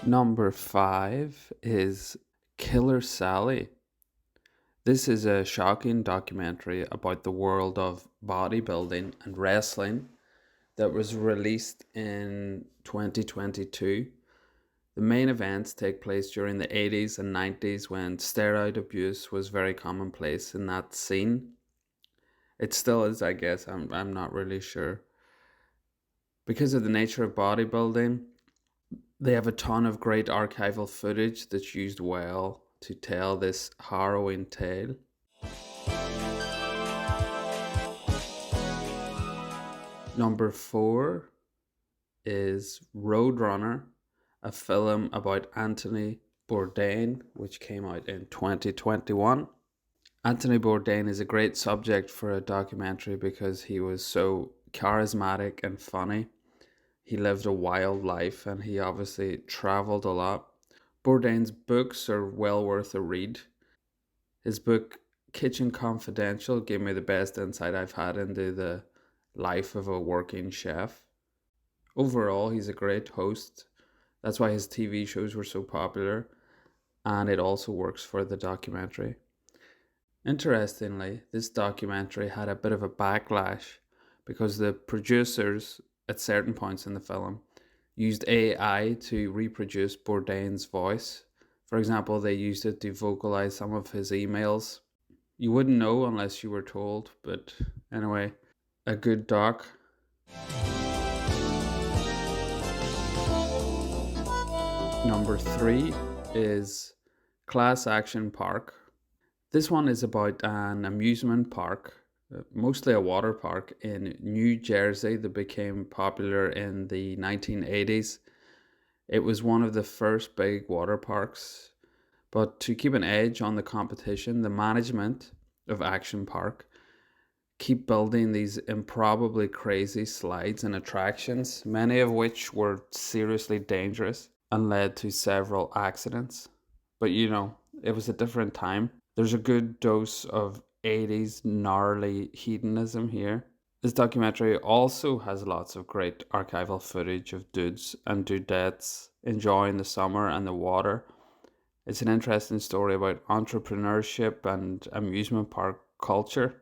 Number 5 is Killer Sally. This is a shocking documentary about the world of bodybuilding and wrestling that was released in 2022. The main events take place during the 80s and 90s when steroid abuse was very commonplace in that scene. It still is, I guess. I'm not really sure. Because of the nature of bodybuilding, they have a ton of great archival footage that's used well to tell this harrowing tale. Number 4 is Roadrunner, a film about Anthony Bourdain, which came out in 2021. Anthony Bourdain is a great subject for a documentary because he was so charismatic and funny. He lived a wild life and he obviously traveled a lot. Bourdain's books are well worth a read. His book, Kitchen Confidential, gave me the best insight I've had into the life of a working chef. Overall, he's a great host. That's why his TV shows were so popular, and it also works for the documentary. Interestingly, this documentary had a bit of a backlash because the producers, at certain points in the film, used AI to reproduce Bourdain's voice. For example, they used it to vocalize some of his emails. You wouldn't know unless you were told, but anyway, a good doc. Number 3 is Class Action Park. This one is about an amusement park, mostly a water park in New Jersey that became popular in the 1980s. It was one of the first big water parks, but to keep an edge on the competition, the management of Action Park keep building these improbably crazy slides and attractions, many of which were seriously dangerous and led to several accidents. But it was a different time. There's a good dose of 80s gnarly hedonism here. This documentary also has lots of great archival footage of dudes and dudettes enjoying the summer and the water. It's an interesting story about entrepreneurship and amusement park culture.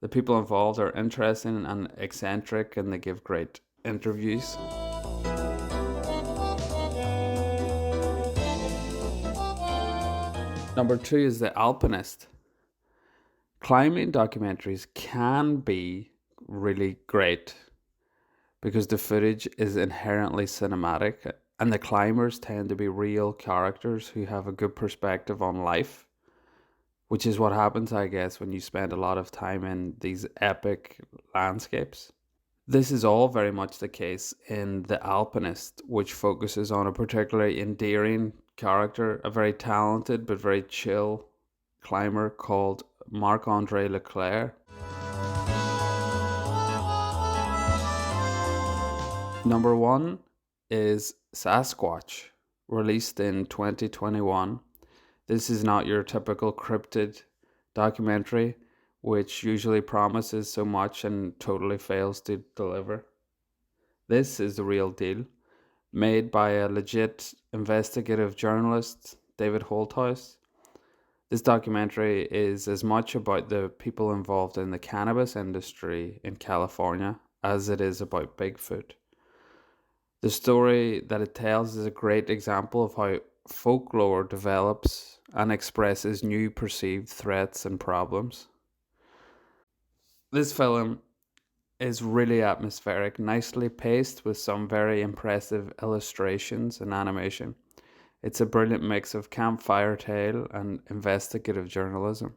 The people involved are interesting and eccentric, and they give great interviews. Number 2 is The Alpinist. Climbing documentaries can be really great because the footage is inherently cinematic and the climbers tend to be real characters who have a good perspective on life, which is what happens, I guess, when you spend a lot of time in these epic landscapes. This is all very much the case in The Alpinist, which focuses on a particularly endearing character, a very talented but very chill climber called Marc-Andre Leclerc. Number 1 is Sasquatch, released in 2021. This is not your typical cryptid documentary, which usually promises so much and totally fails to deliver. This is the real deal, made by a legit investigative journalist, David Holthouse. This documentary is as much about the people involved in the cannabis industry in California as it is about Bigfoot. The story that it tells is a great example of how folklore develops and expresses new perceived threats and problems. This film is really atmospheric, nicely paced with some very impressive illustrations and animation. It's a brilliant mix of campfire tale and investigative journalism.